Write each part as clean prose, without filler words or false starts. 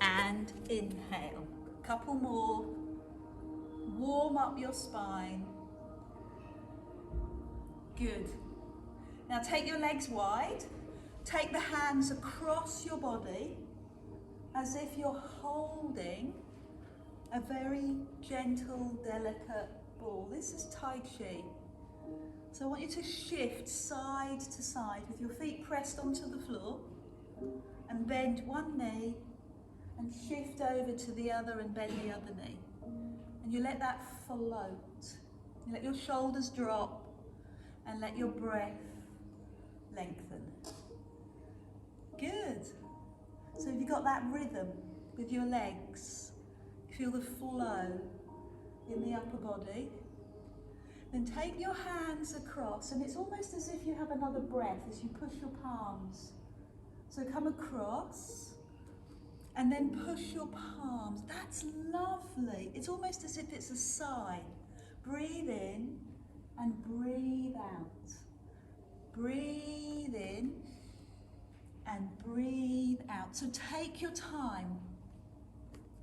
And inhale. Couple more. Warm up your spine. Good. Now take your legs wide. Take the hands across your body as if you're holding a very gentle, delicate ball. This is Tai Chi. So I want you to shift side to side with your feet pressed onto the floor and bend one knee and shift over to the other and bend the other knee. And you let that float. You let your shoulders drop and let your breath lengthen. Good. So have you got that rhythm with your legs? Feel the flow in the upper body. Then take your hands across, and it's almost as if you have another breath as you push your palms. So come across, and then push your palms. That's lovely. It's almost as if it's a sigh. Breathe in and breathe out. Breathe in and breathe out. So take your time.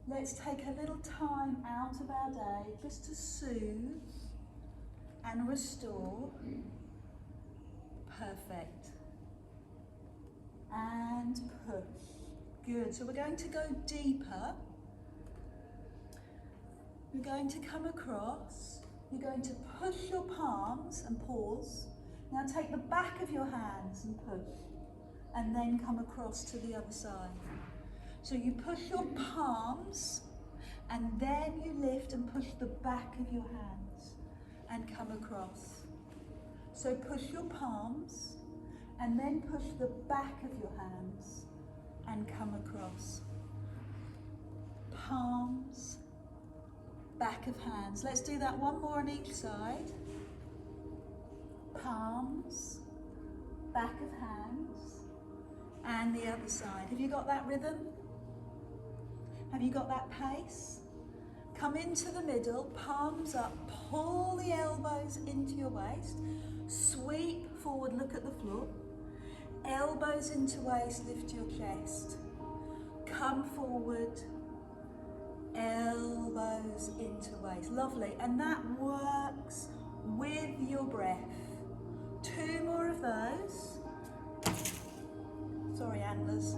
Let's take a little time out of our day just to soothe and restore. Perfect. And push. Good. So we're going to go deeper. You're going to come across. You're going to push your palms and pause. Now take the back of your hands and push. And then come across to the other side. So you push your palms and then you lift and push the back of your hands and come across. So push your palms and then push the back of your hands and come across. Palms, back of hands. Let's do that one more on each side. Palms, back of hands, and the other side. Have you got that rhythm? Have you got that pace? Come into the middle, palms up, pull the elbows into your waist, sweep forward, look at the floor. Elbows into waist, lift your chest. Come forward, elbows into waist. Lovely, and that works with your breath. 2 more of those. Sorry, antlers.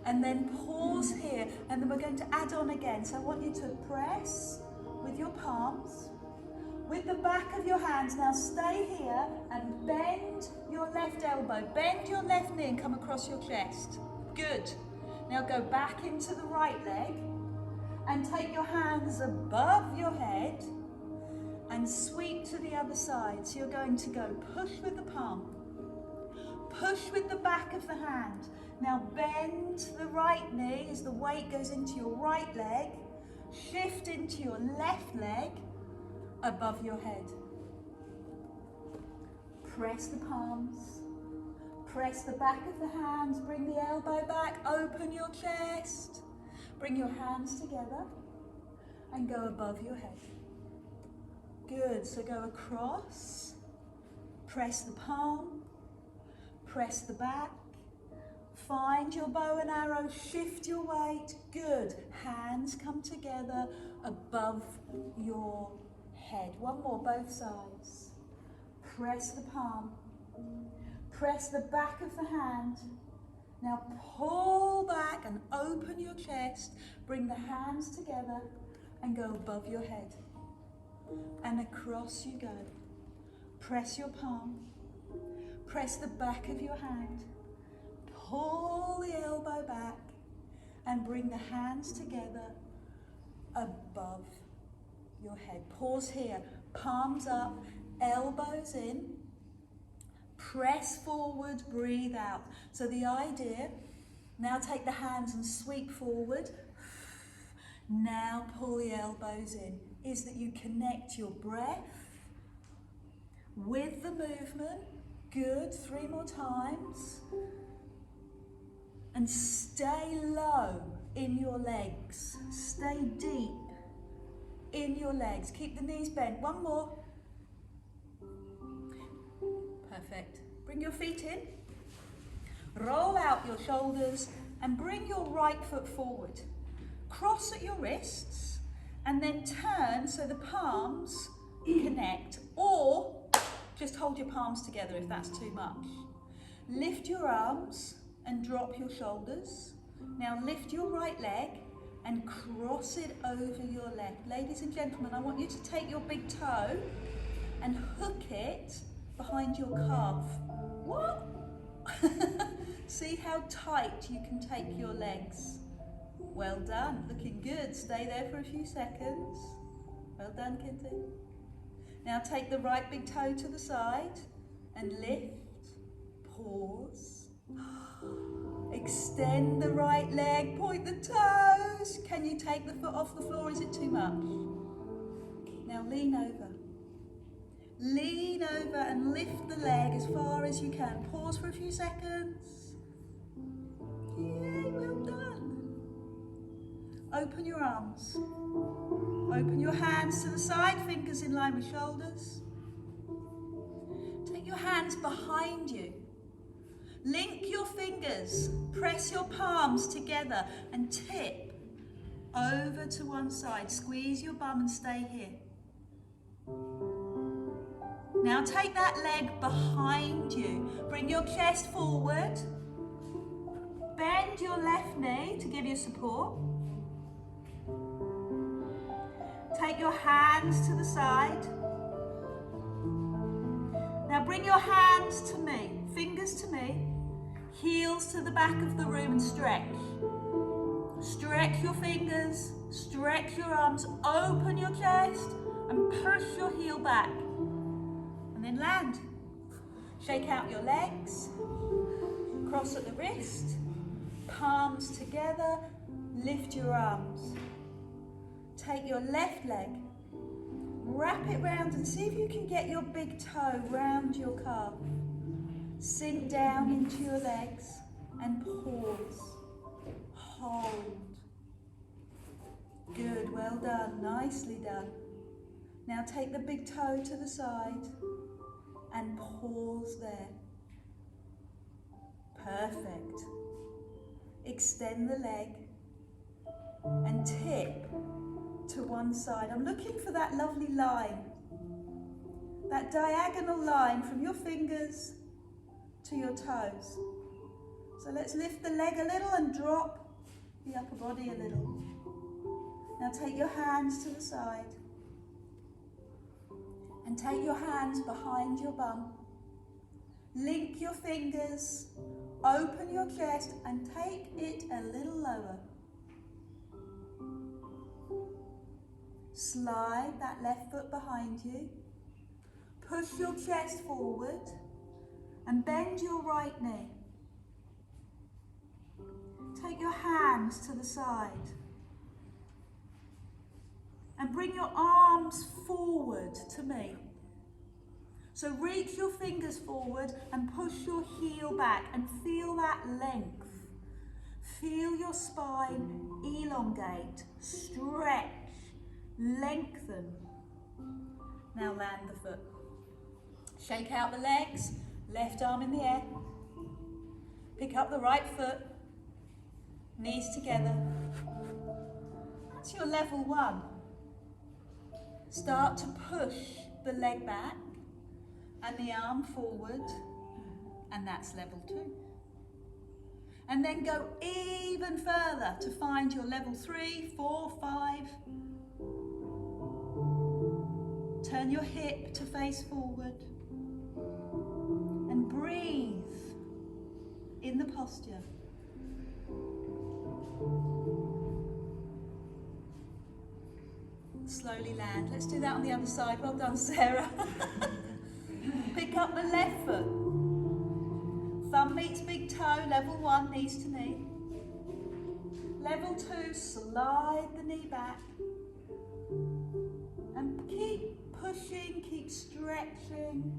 And then pause here, and then we're going to add on again. So I want you to press with your palms, with the back of your hands. Now stay here and bend your left elbow, bend your left knee and come across your chest. Good. Now go back into the right leg and take your hands above your head and sweep to the other side. So you're going to go push with the palm, push with the back of the hand. Now bend the right knee as the weight goes into your right leg. Shift into your left leg above your head. Press the palms. Press the back of the hands. Bring the elbow back. Open your chest. Bring your hands together and go above your head. Good. So go across. Press the palm. Press the back. Find your bow and arrow, shift your weight. Good. Hands come together above your head. One more, both sides. Press the palm. Press the back of the hand. Now pull back and open your chest. Bring the hands together and go above your head. And across you go. Press your palm. Press the back of your hand. Pull the elbow back and bring the hands together above your head. Pause here. Palms up, elbows in. Press forward, breathe out. So the idea, now take the hands and sweep forward. Now pull the elbows in, is that you connect your breath with the movement. Good. 3 more times. And stay low in your legs. Stay deep in your legs. Keep the knees bent. One more. Perfect. Bring your feet in. Roll out your shoulders and bring your right foot forward. Cross at your wrists and then turn so the palms connect, or just hold your palms together if that's too much. Lift your arms and drop your shoulders. Now lift your right leg and cross it over your left. Ladies and gentlemen, I want you to take your big toe and hook it behind your calf. What? See how tight you can take your legs. Well done, looking good. Stay there for a few seconds. Well done, Kitty. Now take the right big toe to the side and lift, pause. Extend the right leg, point the toes. Can you take the foot off the floor? Is it too much? Now lean over. Lean over and lift the leg as far as you can. Pause for a few seconds. Yay, well done. Open your arms. Open your hands to the side, fingers in line with shoulders. Take your hands behind you. Link your fingers. Press your palms together and tip over to one side. Squeeze your bum and stay here. Now take that leg behind you. Bring your chest forward. Bend your left knee to give you support. Take your hands to the side. Now bring your hands to me, fingers to me, heels to the back of the room and stretch. Stretch your fingers, stretch your arms, open your chest and push your heel back. And then land. Shake out your legs, cross at the wrist, palms together, lift your arms. Take your left leg, wrap it round and see if you can get your big toe round your calf. Sink down into your legs and pause. Hold. Good, well done, nicely done. Now take the big toe to the side and pause there. Perfect. Extend the leg and tip to one side. I'm looking for that lovely line, that diagonal line from your fingers to your toes. So let's lift the leg a little and drop the upper body a little. Now take your hands to the side and take your hands behind your bum. Link your fingers, open your chest and take it a little lower. Slide that left foot behind you. Push your chest forward and bend your right knee. Take your hands to the side and bring your arms forward to me. So reach your fingers forward and push your heel back and feel that length. Feel your spine elongate, stretch, lengthen. Now land the foot. Shake out the legs, left arm in the air. Pick up the right foot, knees together. That's your level one. Start to push the leg back and the arm forward, and that's level two. And then go even further to find your level 3, 4, 5. Turn your hip to face forward and breathe in the posture. Slowly land. Let's do that on the other side. Well done, Sarah. Pick up the left foot. Thumb meets big toe, level 1, knees to knee. Level 2, slide the knee back. And keep pushing, keep stretching,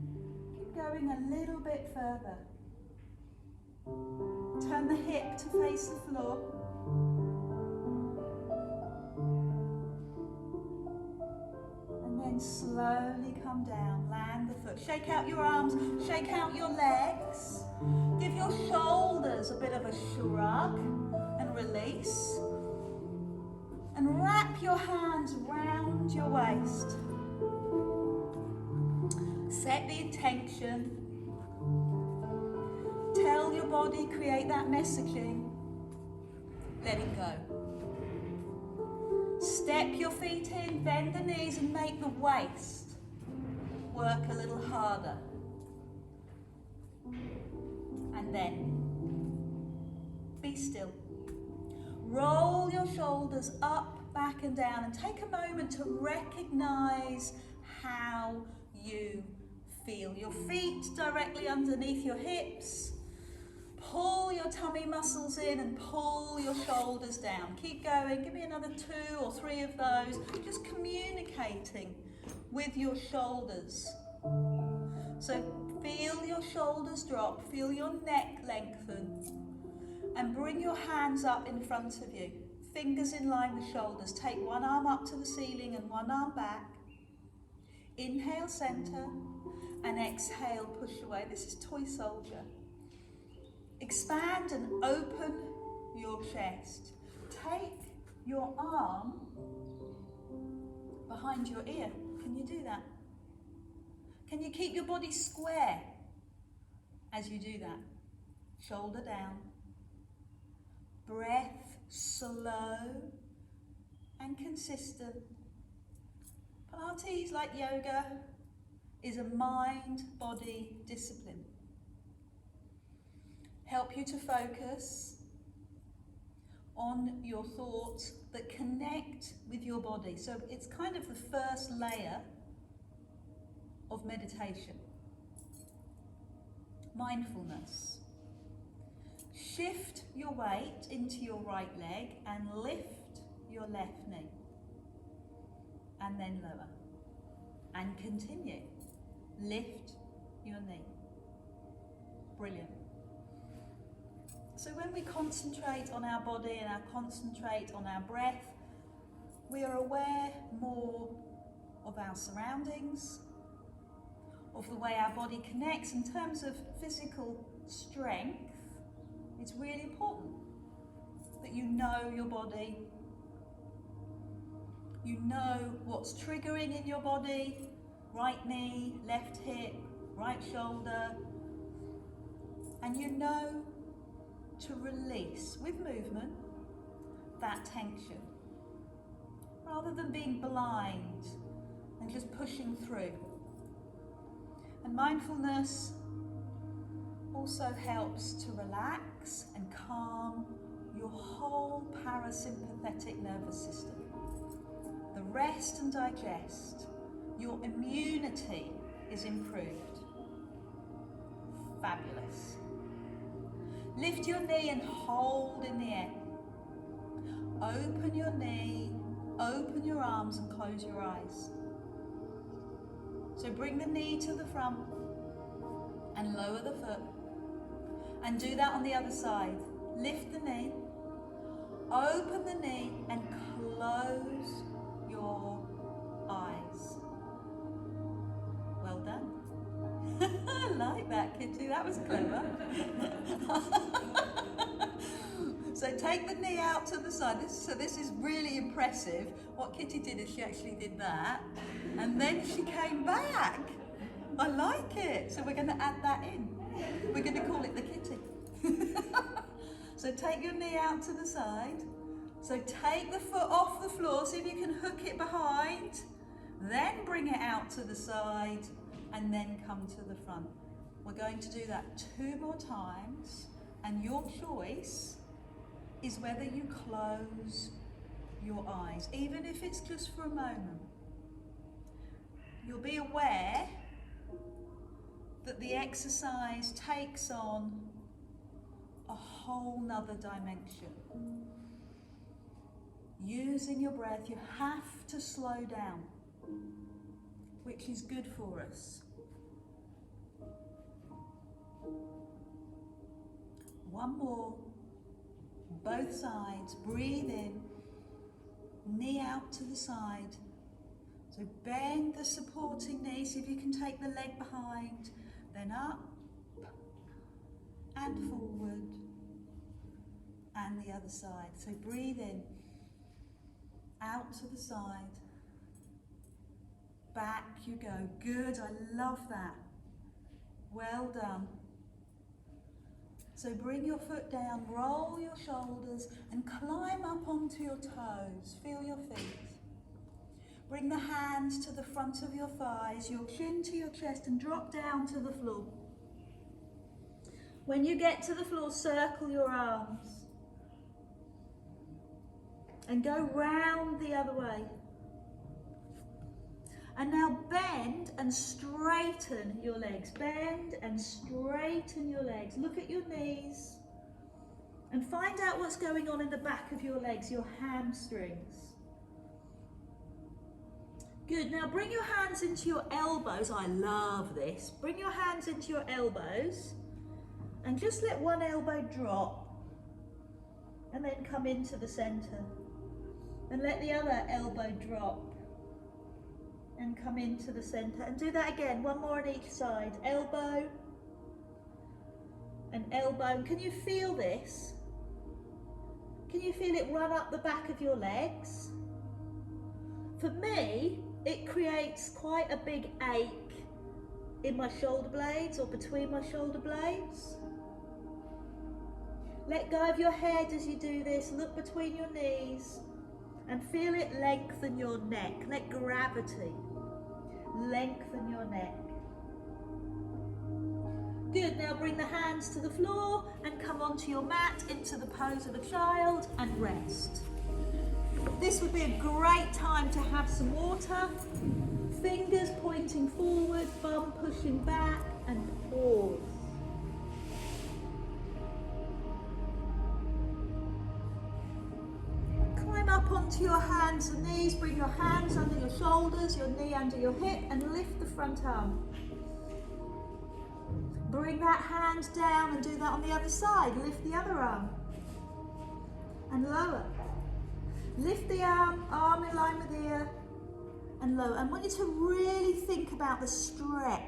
keep going a little bit further. Turn the hip to face the floor. And then slowly come down, land the foot. Shake out your arms, shake out your legs. Give your shoulders a bit of a shrug and release. And wrap your hands round your waist. Set the intention. Tell your body, create that messaging. Let it go. Step your feet in, bend the knees and make the waist work a little harder. And then be still. Roll your shoulders up, back and down, and take a moment to recognize how you feel. Your feet directly underneath your hips. Pull your tummy muscles in and pull your shoulders down. Keep going. Give me another 2 or 3 of those. Just communicating with your shoulders. So feel your shoulders drop. Feel your neck lengthen. And bring your hands up in front of you. Fingers in line with shoulders. Take one arm up to the ceiling and one arm back. Inhale, center. And exhale, push away. This is toy soldier. Expand and open your chest. Take your arm behind your ear. Can you do that? Can you keep your body square as you do that? Shoulder down. Breath slow and consistent. Pilates, like yoga, is a mind-body discipline. Help you to focus on your thoughts that connect with your body. So it's kind of the first layer of meditation. Mindfulness. Shift your weight into your right leg and lift your left knee. And then lower. And continue. Lift your knee. Brilliant. So when we concentrate on our body and concentrate on our breath, we are aware more of our surroundings, of the way our body connects. In terms of physical strength, it's really important that you know your body, you know what's triggering in your body, right knee, left hip, right shoulder, and you know to release with movement that tension rather than being blind and just pushing through. And mindfulness also helps to relax and calm your whole parasympathetic nervous system. The rest and digest, your immunity is improved. Fabulous. Lift your knee and hold in the air. Open your knee, open your arms and close your eyes. So bring the knee to the front and lower the foot. And do that on the other side. Lift the knee, open the knee and close your eyes. Well done. I like that, Kitty, that was clever. So take the knee out to the side. This is really impressive. What Kitty did is she actually did that, and then she came back. I like it. So we're going to add that in. We're going to call it the Kitty. So take your knee out to the side. So take the foot off the floor, see if you can hook it behind, then bring it out to the side, and then come to the front. We're going to do that 2 more times, and your choice is whether you close your eyes, even if it's just for a moment. You'll be aware that the exercise takes on a whole nother dimension. Using your breath, you have to slow down, which is good for us. One more, both sides, breathe in, knee out to the side. So bend the supporting knee, see if you can take the leg behind, then up, and forward, and the other side. So breathe in, out to the side, back you go. Good, I love that. Well done. So bring your foot down, roll your shoulders and climb up onto your toes. Feel your feet. Bring the hands to the front of your thighs, your chin to your chest, and drop down to the floor. When you get to the floor, circle your arms and go round the other way. And now bend and straighten your legs. Bend and straighten your legs. Look at your knees and find out what's going on in the back of your legs, your hamstrings. Good, now bring your hands into your elbows. I love this. Bring your hands into your elbows and just let one elbow drop and then come into the center. And let the other elbow drop and come into the center. And do that again, one more on each side. Elbow and elbow. Can you feel this? Can you feel it run up the back of your legs? For me, it creates quite a big ache in my shoulder blades or between my shoulder blades. Let go of your head as you do this. Look between your knees and feel it lengthen your neck. Let gravity lengthen your neck. Good, now bring the hands to the floor and come onto your mat into the pose of a child and rest. This would be a great time to have some water, fingers pointing forward, bum pushing back, and pause. Climb up onto your hands and knees, bring your hands under your shoulders, your knee under your hip, and lift the front arm. Bring that hand down and do that on the other side. Lift the other arm and lower. Lift the arm in line with the ear and lower. I want you to really think about the stretch,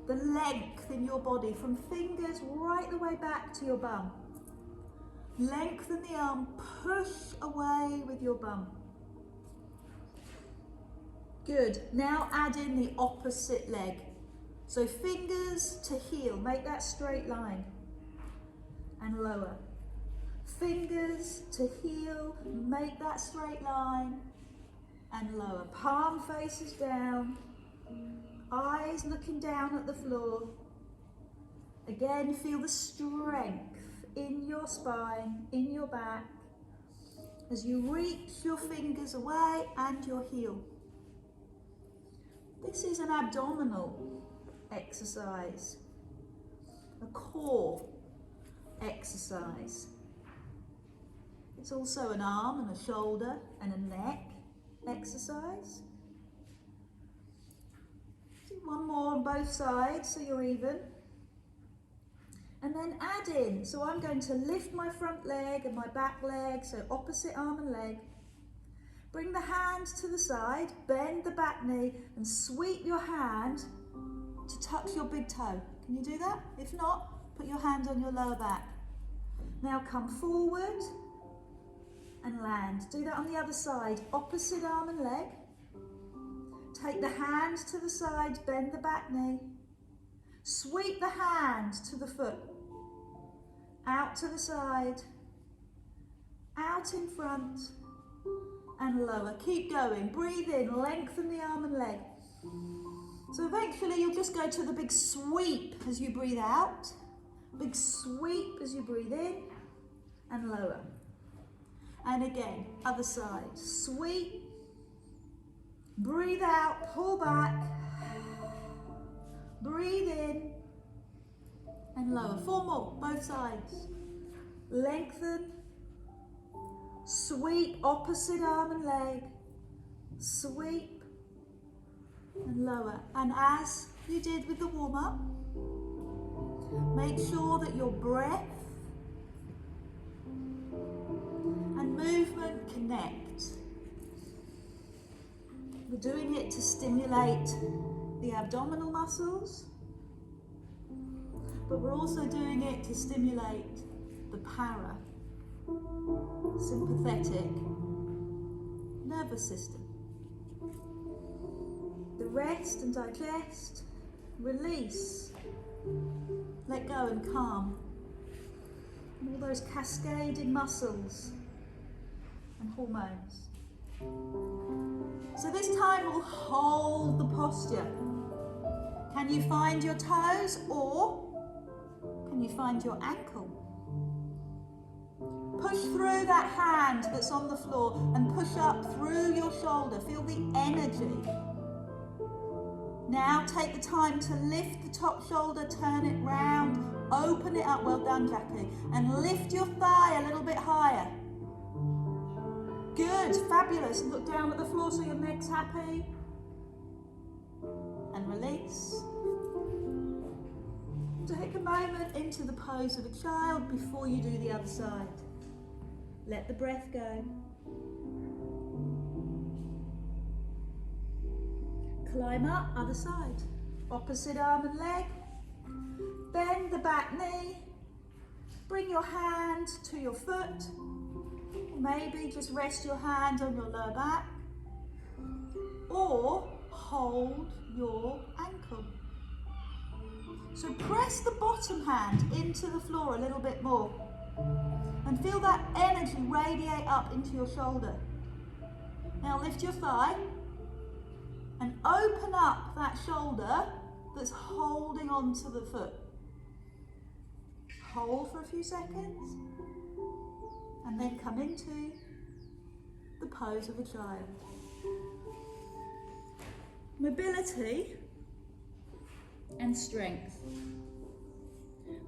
the length in your body from fingers right the way back to your bum. Lengthen the arm, push away with your bum. Good, now add in the opposite leg. So fingers to heel, make that straight line and lower. Fingers to heel, make that straight line and lower. Palm faces down, eyes looking down at the floor. Again, feel the strength in your spine, in your back, as you reach your fingers away and your heel. This is an abdominal exercise, a core exercise. It's also an arm and a shoulder and a neck exercise. Do one more on both sides so you're even. And then add in, so I'm going to lift my front leg and my back leg, so opposite arm and leg. Bring the hand to the side, bend the back knee and sweep your hand to touch your big toe. Can you do that? If not, put your hand on your lower back. Now come forward and land. Do that on the other side, opposite arm and leg. Take the hand to the side, bend the back knee. Sweep the hand to the foot. Out to the side, out in front and lower. Keep going, breathe in, lengthen the arm and leg. So eventually you'll just go to the big sweep as you breathe out, big sweep as you breathe in and lower. And again, other side, sweep, breathe out, pull back, breathe in and lower. 4 more, both sides. Lengthen, sweep, opposite arm and leg, sweep and lower. And as you did with the warm-up, make sure that your breath and movement connect. We're doing it to stimulate the abdominal muscles, but we're also doing it to stimulate the sympathetic nervous system. The rest and digest, release, let go and calm. And all those cascading muscles and hormones. So this time we'll hold the posture. Can you find your toes, or can you find your ankle? Push through that hand that's on the floor and push up through your shoulder. Feel the energy. Now take the time to lift the top shoulder, turn it round, open it up. Well done, Jackie. And lift your thigh a little bit higher. Good, fabulous. Look down at the floor so your neck's happy. And release. Take a moment into the pose of a child before you do the other side. Let the breath go. Climb up, other side. Opposite arm and leg. Bend the back knee. Bring your hand to your foot. Maybe just rest your hand on your lower back. Or hold your ankle. So press the bottom hand into the floor a little bit more. And feel that energy radiate up into your shoulder. Now lift your thigh. And open up that shoulder that's holding on to the foot. Hold for a few seconds. And then come into the pose of a child. Mobility and strength.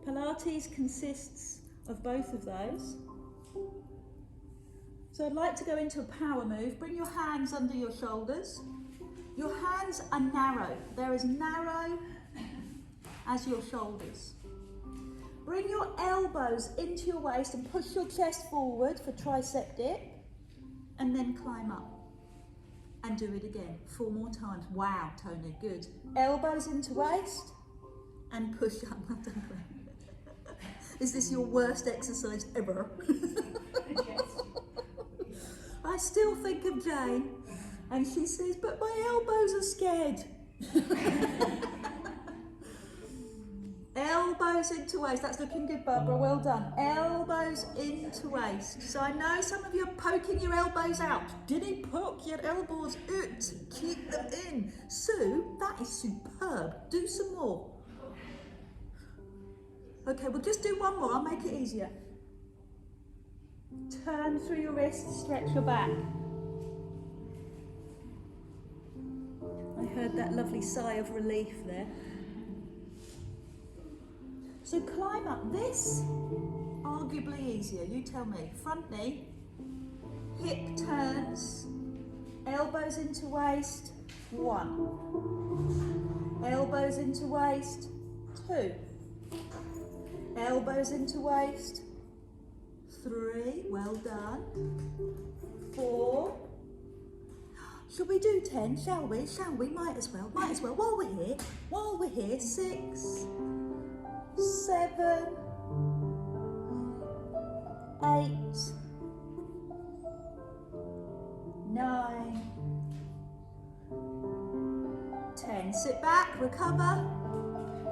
Pilates consists of both of those. So I'd like to go into a power move. Bring your hands under your shoulders. Your hands are narrow. They're as narrow as your shoulders. Bring your elbows into your waist and push your chest forward for tricep dip. And then climb up. And do it again 4 more times. Wow, Tony, good. Elbows into waist and push up. Well done, Glenn. Is this your worst exercise ever? I still think of Jane and she says, but my elbows are scared. Elbows into waist. That's looking good, Barbara. Well done. Elbows into waist. So I know some of you are poking your elbows out. Didn't poke your elbows out. Keep them in. Sue, that is superb. Do some more. Okay, we'll just do one more. I'll make it easier. Turn through your wrists, stretch your back. I heard that lovely sigh of relief there. So climb up. This, arguably easier, you tell me. Front knee, hip turns, elbows into waist, 1. Elbows into waist, 2. Elbows into waist, 3. Well done. 4. Shall we do 10? Shall we? Shall we? Might as well. Might as well. While we're here. 6. 7, 8, 9, 10. Sit back, recover,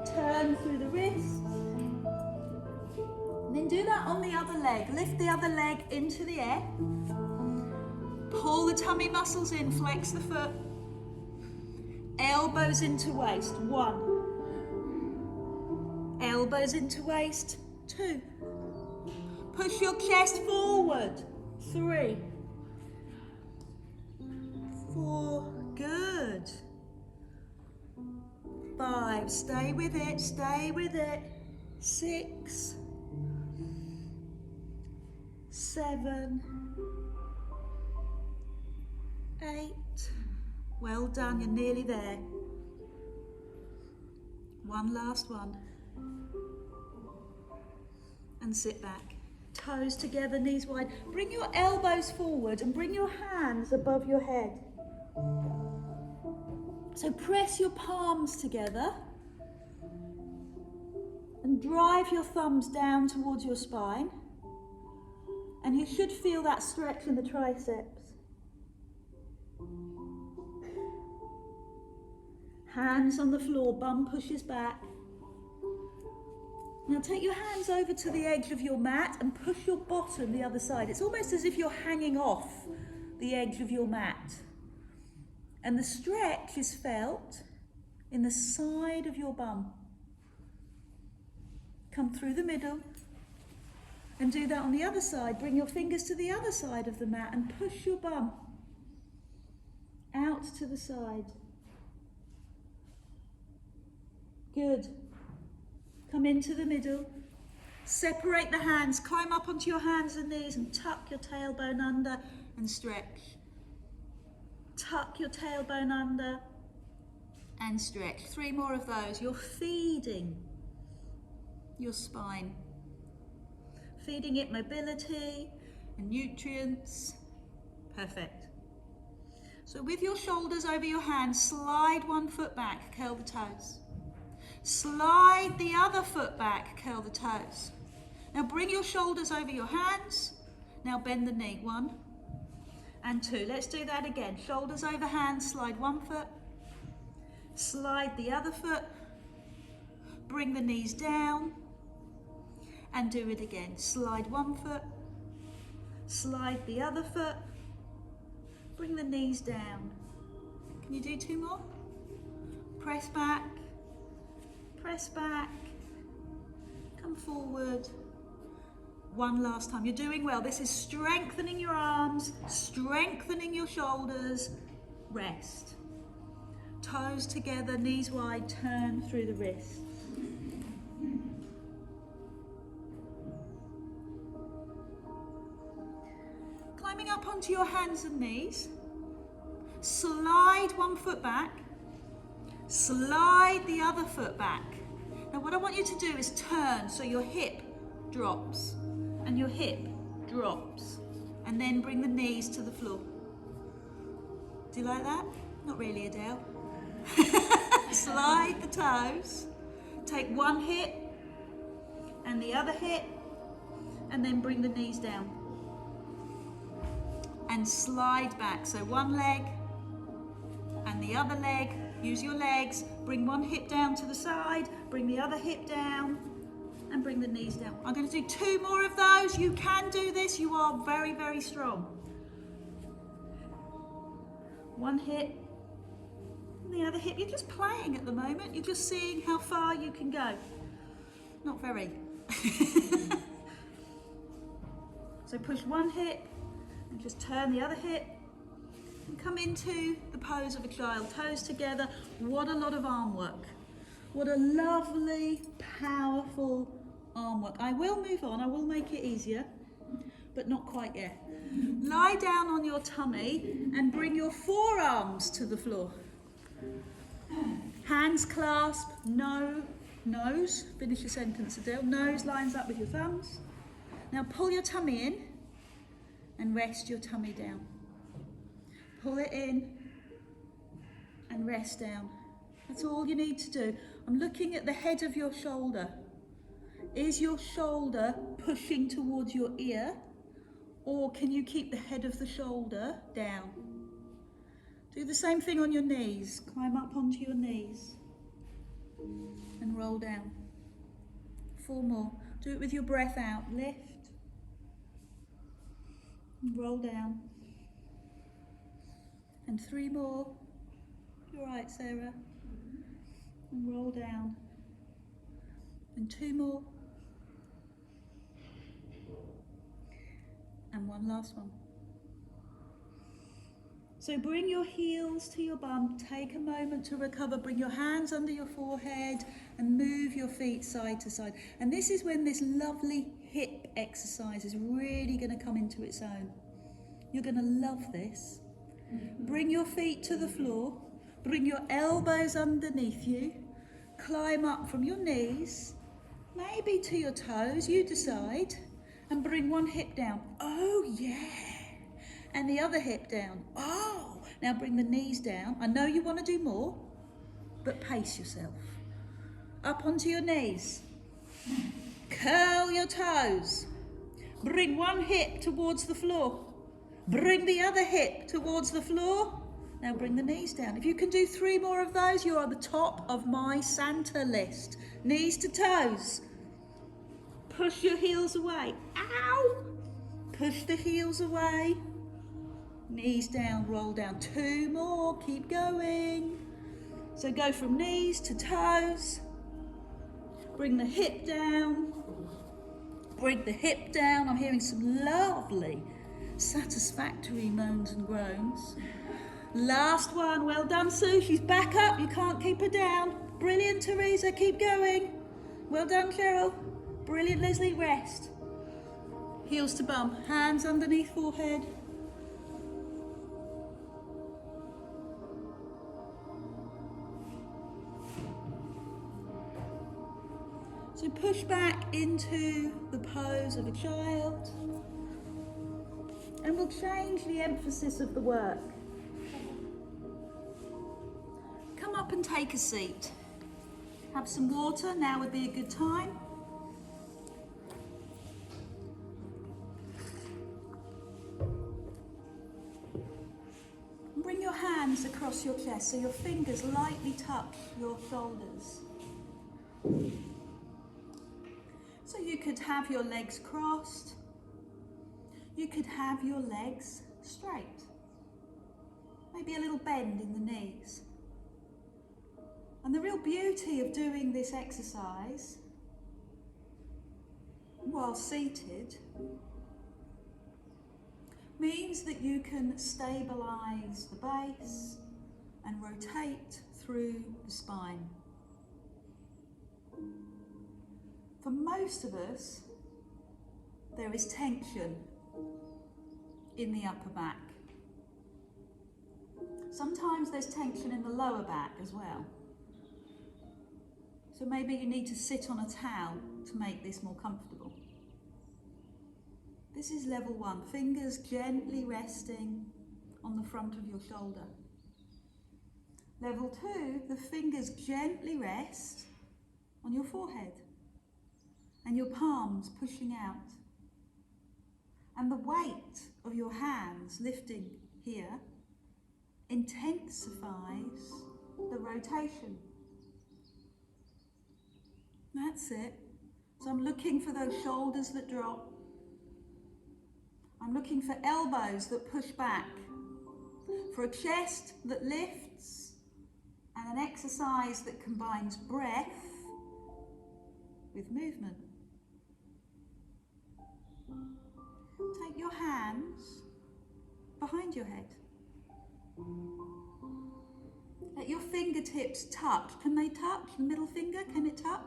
turn through the wrists, and then do that on the other leg. Lift the other leg into the air, pull the tummy muscles in, flex the foot, elbows into waist, 1. Elbows into waist, 2. Push your chest forward, 3. 4, good. 5, stay with it, 6, 7, 8. Well done, you're nearly there. One last one. And sit back. Toes together, knees wide. Bring your elbows forward and bring your hands above your head. So press your palms together. And drive your thumbs down towards your spine. And you should feel that stretch in the triceps. Hands on the floor, bum pushes back. Now take your hands over to the edge of your mat and push your bottom the other side. It's almost as if you're hanging off the edge of your mat. And the stretch is felt in the side of your bum. Come through the middle and do that on the other side. Bring your fingers to the other side of the mat and push your bum out to the side. Good. Come into the middle. Separate the hands. Climb up onto your hands and knees and tuck your tailbone under and stretch. Tuck your tailbone under and stretch. 3 more of those. You're feeding your spine. Feeding it mobility and nutrients. Perfect. So with your shoulders over your hands, slide one foot back, curl the toes. Slide the other foot back, curl the toes. Now bring your shoulders over your hands. Now bend the knee. 1 and 2. Let's do that again. Shoulders over hands, slide one foot. Slide the other foot. Bring the knees down. And do it again. Slide one foot. Slide the other foot. Bring the knees down. Can you do 2 more? Press back. Press back, come forward. 1 last time. You're doing well. This is strengthening your arms, strengthening your shoulders. Rest. Toes together, knees wide, turn through the wrists. Climbing up onto your hands and knees. Slide one foot back. Slide the other foot back. Now what I want you to do is turn so your hip drops and your hip drops, and then bring the knees to the floor. Do you like that? Not really, Adele. Slide the toes. Take one hip and the other hip, and then bring the knees down. And slide back. So one leg and the other leg. Use your legs, bring one hip down to the side, bring the other hip down, and bring the knees down. I'm going to do 2 more of those. You can do this. You are very, very strong. One hip, and the other hip. You're just playing at the moment. You're just seeing how far you can go. Not very. So push one hip, and just turn the other hip. And come into the pose of a child, toes together. What a lot of arm work. What a lovely, powerful arm work. I will move on, I will make it easier, but not quite yet. Lie down on your tummy and bring your forearms to the floor. Hands clasp, nose, finish your sentence, Adele. Nose lines up with your thumbs. Now pull your tummy in and rest your tummy down. Pull it in and rest down. That's all you need to do. I'm looking at the head of your shoulder. Is your shoulder pushing towards your ear, or can you keep the head of the shoulder down? Do the same thing on your knees. Climb up onto your knees and roll down. 4 more. Do it with your breath out. Lift and roll down. And 3 more. You're right, Sarah. And roll down. And 2 more. And 1 last one. So bring your heels to your bum. Take a moment to recover. Bring your hands under your forehead and move your feet side to side. And this is when this lovely hip exercise is really going to come into its own. You're going to love this. Bring your feet to the floor, bring your elbows underneath you, climb up from your knees, maybe to your toes, you decide, and bring one hip down. Oh yeah, and the other hip down. Oh, now bring the knees down. I know you want to do more, but pace yourself. Up onto your knees, Curl your toes. Bring one hip towards the floor. Bring the other hip towards the floor. Now bring the knees down. If you can do 3 more of those, you're on the top of my Santa list. Knees to toes. Push your heels away. Ow! Push the heels away. Knees down, roll down. 2 more, keep going. So go from knees to toes. Bring the hip down. Bring the hip down. I'm hearing some lovely, satisfactory moans and groans. Last one. Well done, Sue. She's back up. You can't keep her down. Brilliant, Teresa. Keep going. Well done, Cheryl. Brilliant, Leslie. Rest. Heels to bum. Hands underneath forehead. So push back into the pose of a child. And we'll change the emphasis of the work. Come up and take a seat. Have some water, now would be a good time. Bring your hands across your chest so your fingers lightly touch your shoulders. So you could have your legs crossed. You could have your legs straight. Maybe a little bend in the knees. And the real beauty of doing this exercise while seated means that you can stabilize the base and rotate through the spine. For most of us, there is tension in the upper back. Sometimes there's tension in the lower back as well. So maybe you need to sit on a towel to make this more comfortable. This is level 1, fingers gently resting on the front of your shoulder. Level 2, the fingers gently rest on your forehead and your palms pushing out. And the weight of your hands lifting here intensifies the rotation. That's it. So I'm looking for those shoulders that drop. I'm looking for elbows that push back, for a chest that lifts, and an exercise that combines breath with movement. Take your hands behind your head. Let your fingertips touch. Can they touch? The middle finger, can it touch?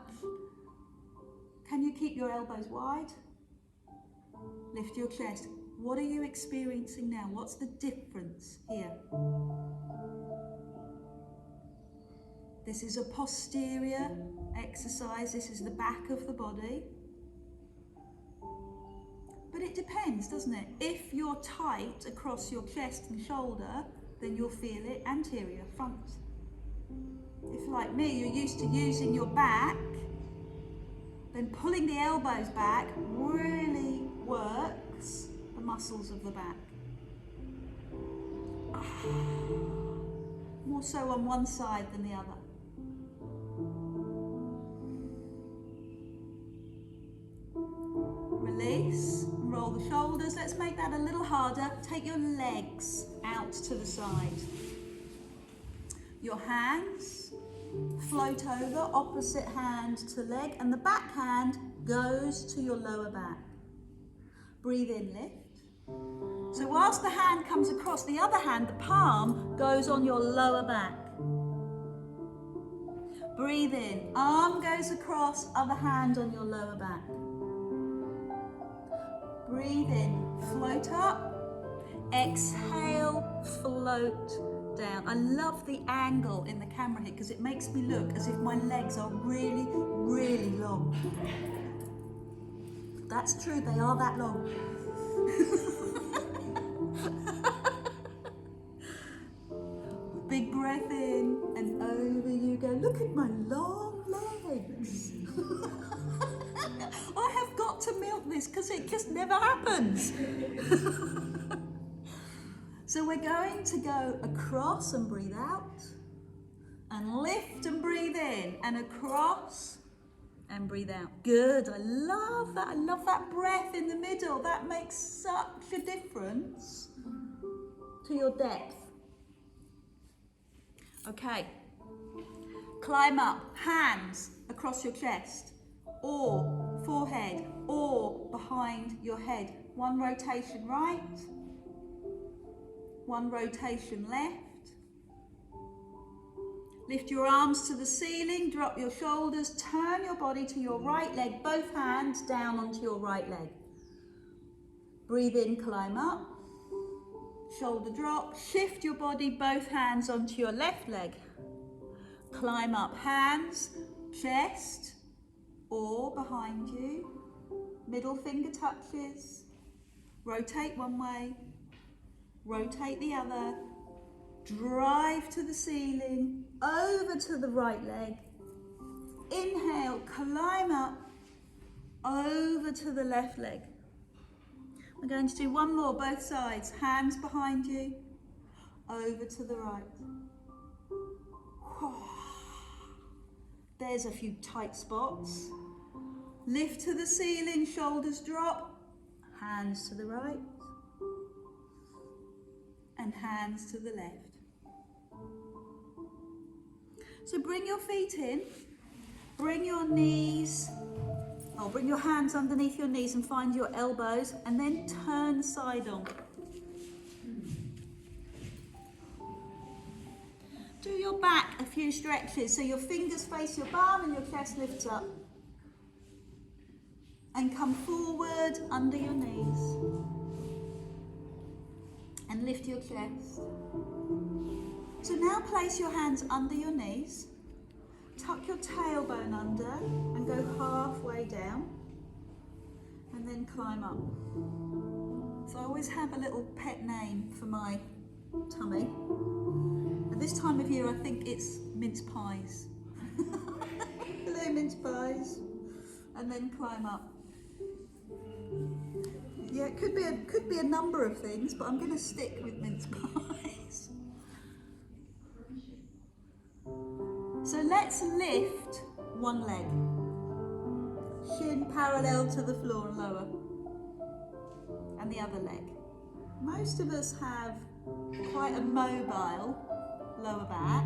Can you keep your elbows wide? Lift your chest. What are you experiencing now? What's the difference here? This is a posterior exercise. This is the back of the body. But it depends, doesn't it? If you're tight across your chest and shoulder, then you'll feel it anterior, front. If, like me, you're used to using your back, then pulling the elbows back really works the muscles of the back. More so on one side than the other. Release, roll the shoulders. Let's make that a little harder. Take your legs out to the side. Your hands float over, opposite hand to leg, and the back hand goes to your lower back. Breathe in, lift. So whilst the hand comes across, the other hand, the palm, goes on your lower back. Breathe in, arm goes across, other hand on your lower back. Breathe in, float up. Exhale, float down. I love the angle in the camera here because it makes me look as if my legs are really, really long. That's true, they are that long. Big breath in and over you go. Look at my long legs. never happens. So we're going to go across and breathe out, and lift and breathe in, and across and breathe out. Good, I love that. I love that breath in the middle. That makes such a difference to your depth. Okay, climb up, hands across your chest, or forehead, or behind your head. One rotation right, one rotation left. Lift your arms to the ceiling, drop your shoulders, turn your body to your right leg, both hands down onto your right leg. Breathe in, climb up, shoulder drop, shift your body, both hands onto your left leg. Climb up, hands, chest, or behind you, middle finger touches, rotate one way, rotate the other, drive to the ceiling, over to the right leg, inhale, climb up, over to the left leg. We're going to do one more, both sides, hands behind you, over to the right. There's a few tight spots. Lift to the ceiling, shoulders drop, hands to the right, and hands to the left. So bring your feet in, bring your knees, bring your hands underneath your knees and find your elbows, and then turn side on. Do your back a few stretches, so your fingers face your bum and your chest lifts up. And come forward under your knees. And lift your chest. So now place your hands under your knees. Tuck your tailbone under and go halfway down. And then climb up. So I always have a little pet name for my tummy. At this time of year I think it's mince pies. Hello mince pies. And then climb up. Yeah, it could be a number of things, but I'm going to stick with mince pies. So let's lift one leg. Shin parallel to the floor and lower. And the other leg. Most of us have quite a mobile lower back.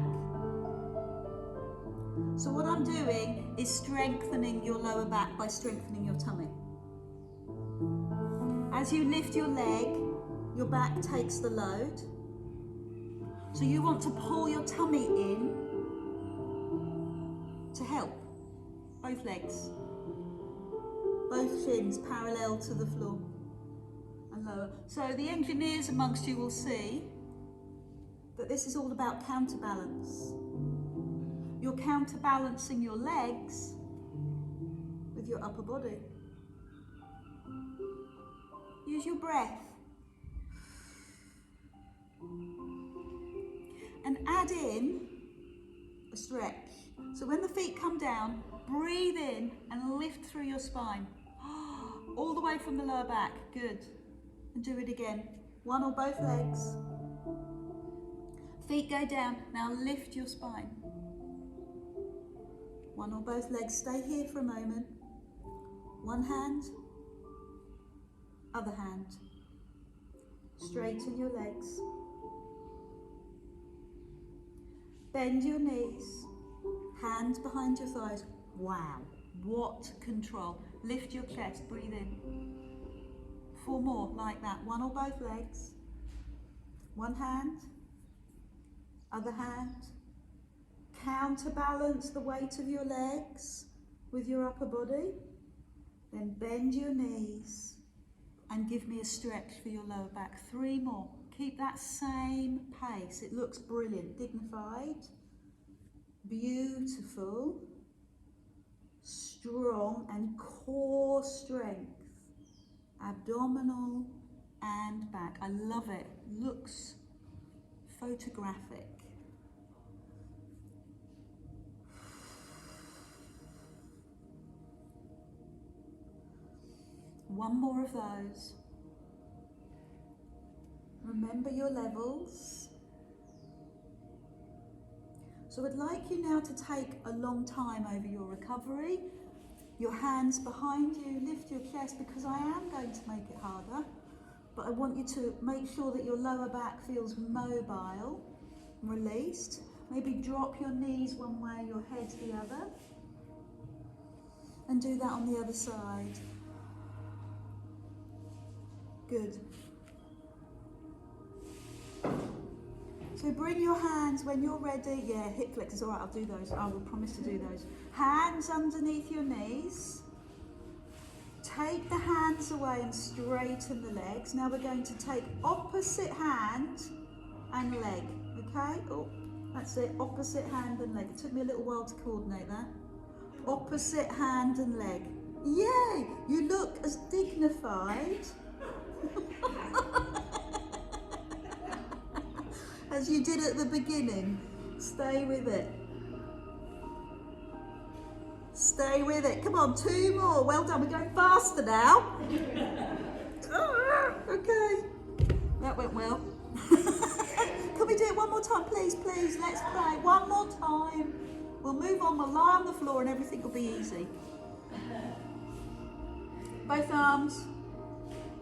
So what I'm doing is strengthening your lower back by strengthening your tummy. As you lift your leg, your back takes the load. So you want to pull your tummy in to help. Both legs. Both shins parallel to the floor and lower. So the engineers amongst you will see that this is all about counterbalance. You're counterbalancing your legs with your upper body. Use your breath. And add in a stretch. So when the feet come down, breathe in and lift through your spine. All the way from the lower back. Good. And do it again. One or both legs. Feet go down. Now lift your spine. One or both legs. Stay here for a moment. One hand. Other hand. Straighten your legs. Bend your knees. Hands behind your thighs. Wow, what control. Lift your chest, breathe in. 4 more, like that. One or both legs. One hand. Other hand. Counterbalance the weight of your legs with your upper body. Then bend your knees. And give me a stretch for your lower back. 3 more. Keep that same pace. It looks brilliant. Dignified. Beautiful. Strong and core strength. Abdominal and back. I love it. Looks photographic. One more of those. Remember your levels. So I'd like you now to take a long time over your recovery. Your hands behind you, lift your chest, because I am going to make it harder. But I want you to make sure that your lower back feels mobile, released. Maybe drop your knees one way, your head the other. And do that on the other side. Good. So bring your hands when you're ready. Yeah, hip flexors. All right, I'll do those. I will promise to do those. Hands underneath your knees. Take the hands away and straighten the legs. Now we're going to take opposite hand and leg. Okay? Oh, that's it. Opposite hand and leg. It took me a little while to coordinate that. Opposite hand and leg. Yay! You look as dignified as you did at the beginning. Stay with it. Stay with it. Come on, 2 more. Well done. We're going faster now. Okay. That went well. Can we do it one more time, please? Please, let's play. One more time. We'll move on. We'll lie on the floor and everything will be easy. Both arms.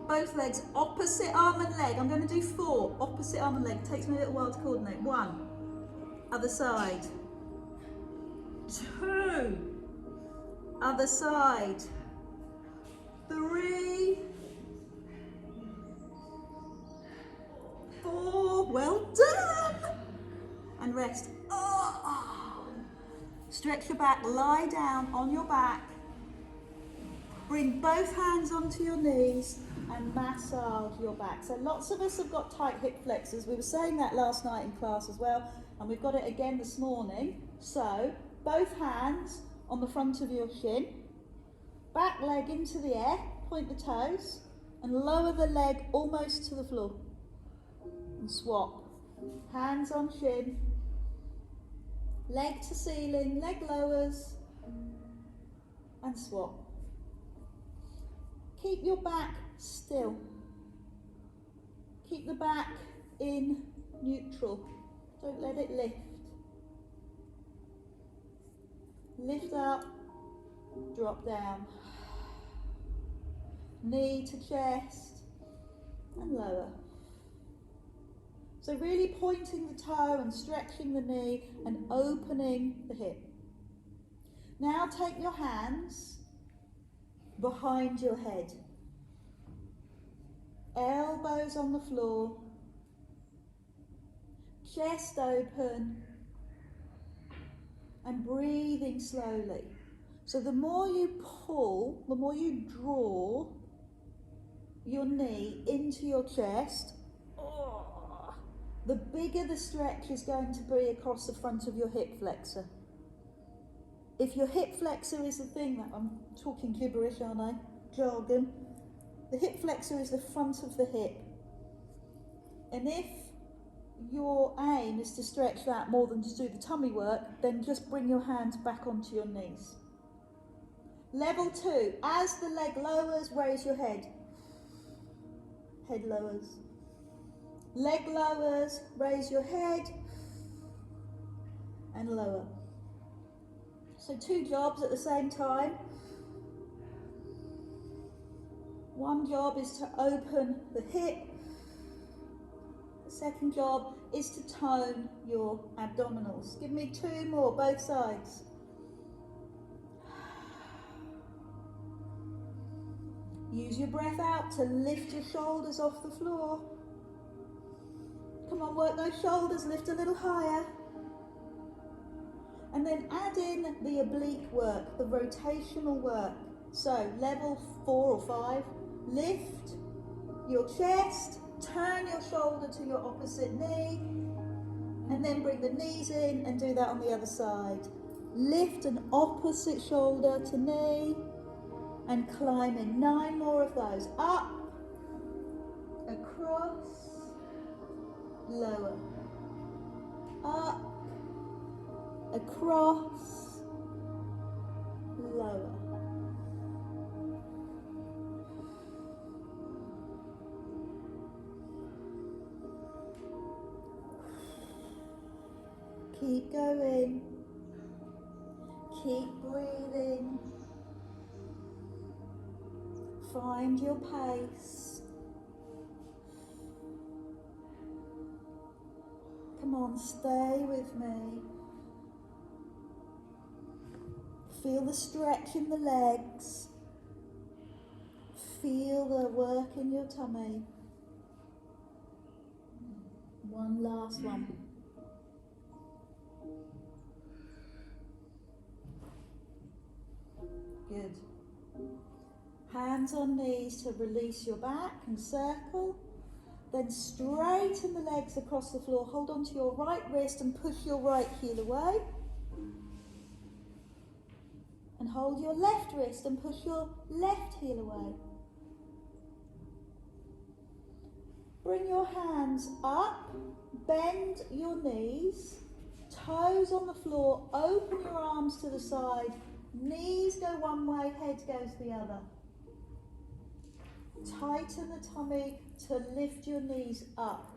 Both legs. Opposite arm and leg. I'm going to do 4. Opposite arm and leg. Takes me a little while to coordinate. 1. Other side. 2. Other side. 3. 4. Well done. And rest. Oh. Stretch your back. Lie down on your back. Bring both hands onto your knees and massage your back. So lots of us have got tight hip flexors. We were saying that last night in class as well, and we've got it again this morning. So both hands on the front of your shin, back leg into the air, point the toes, and lower the leg almost to the floor. And swap. Hands on shin, leg to ceiling, leg lowers, and swap. Keep your back still. Keep the back in neutral. Don't let it lift. Lift up, drop down. Knee to chest and lower. So really pointing the toe and stretching the knee and opening the hip. Now take your hands behind your head. Elbows on the floor. Chest open. And breathing slowly. So the more you pull, the more you draw your knee into your chest, the bigger the stretch is going to be across the front of your hip flexor. If your hip flexor is the thing that, I'm talking gibberish, aren't I? Jargon. The hip flexor is the front of the hip. And if your aim is to stretch that more than to do the tummy work, then just bring your hands back onto your knees. Level 2, as the leg lowers, raise your head. Head lowers. Leg lowers, raise your head and lower. So 2 jobs at the same time. One job is to open the hip. The second job is to tone your abdominals. Give me 2 more, both sides. Use your breath out to lift your shoulders off the floor. Come on, work those shoulders, lift a little higher. And then add in the oblique work, the rotational work. So level 4 or 5, lift your chest, turn your shoulder to your opposite knee, and then bring the knees in and do that on the other side. Lift an opposite shoulder to knee and climb in. 9 more of those. Up, across, lower. Up, across, lower. Keep going. Keep breathing. Find your pace. Come on, stay with me. Feel the stretch in the legs. Feel the work in your tummy. One last one. Good. Hands on knees to release your back and circle. Then straighten the legs across the floor. Hold on to your right wrist and push your right heel away. And hold your left wrist and push your left heel away. Bring your hands up, bend your knees, toes on the floor, open your arms to the side, knees go one way, head goes the other. Tighten the tummy to lift your knees up,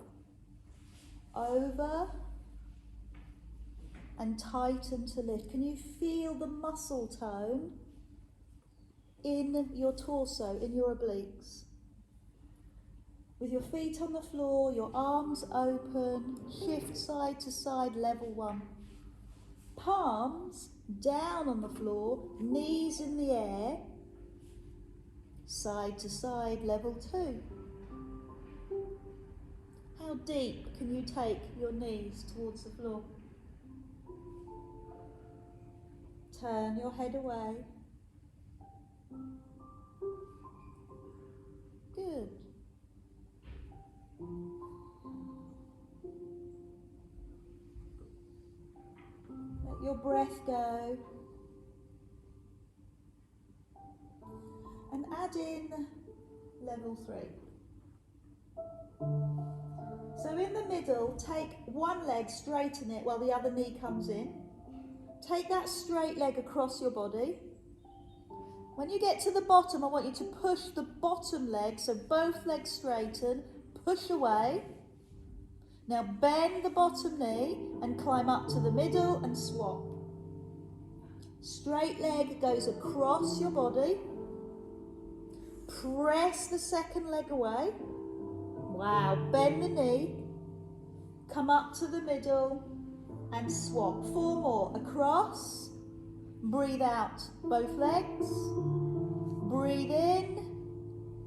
over, and tighten to lift. Can you feel the muscle tone in your torso, in your obliques? With your feet on the floor, your arms open, shift side to side, level 1. Palms down on the floor, knees in the air, side to side, level 2. How deep can you take your knees towards the floor? Turn your head away. Good. Let your breath go. And add in level 3. So in the middle, take one leg, straighten it while the other knee comes in. Take that straight leg across your body. When you get to the bottom, I want you to push the bottom leg, so both legs straighten, push away. Now bend the bottom knee and climb up to the middle and swap. Straight leg goes across your body. Press the second leg away. Wow, bend the knee, come up to the middle and swap. 4 more, across, breathe out both legs, breathe in,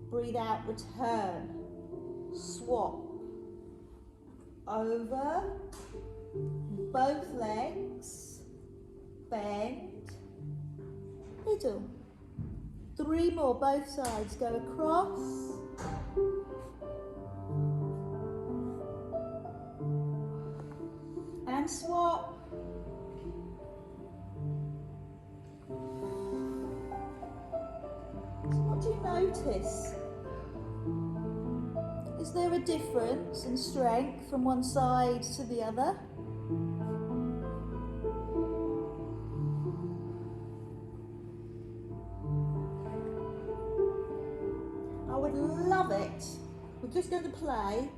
breathe out, return, swap, over, both legs, bend, middle. 3 more, both sides, go across, and swap. So what do you notice? Is there a difference in strength from one side to the other? I would love it. We're just going to play.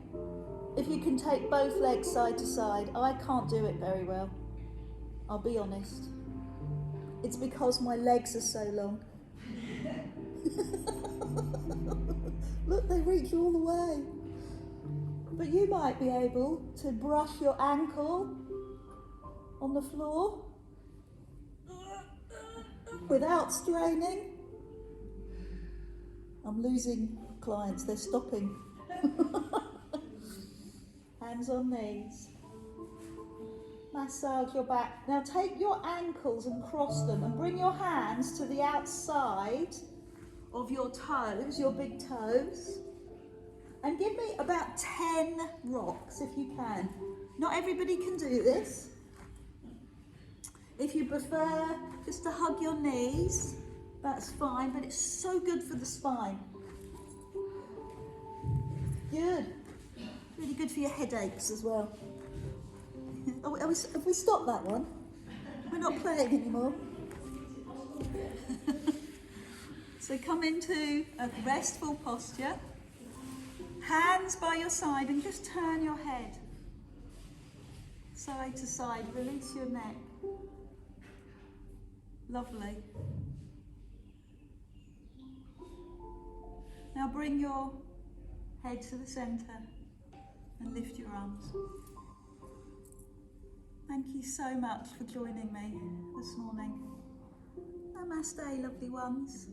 If you can take both legs side to side. I can't do it very well, I'll be honest. It's because my legs are so long. Look, they reach all the way. But you might be able to brush your ankle on the floor without straining. I'm losing clients, they're stopping. Hands on knees. Massage your back. Now take your ankles and cross them and bring your hands to the outside of your toes, your big toes. And give me about 10 rocks if you can. Not everybody can do this. If you prefer just to hug your knees, that's fine, but it's so good for the spine. Good. Really good for your headaches as well. Have we stopped that one? We're not playing anymore. So come into a restful posture. Hands by your side and just turn your head. Side to side, release your neck. Lovely. Now bring your head to the centre and lift your arms. Thank you so much for joining me this morning. Namaste, lovely ones.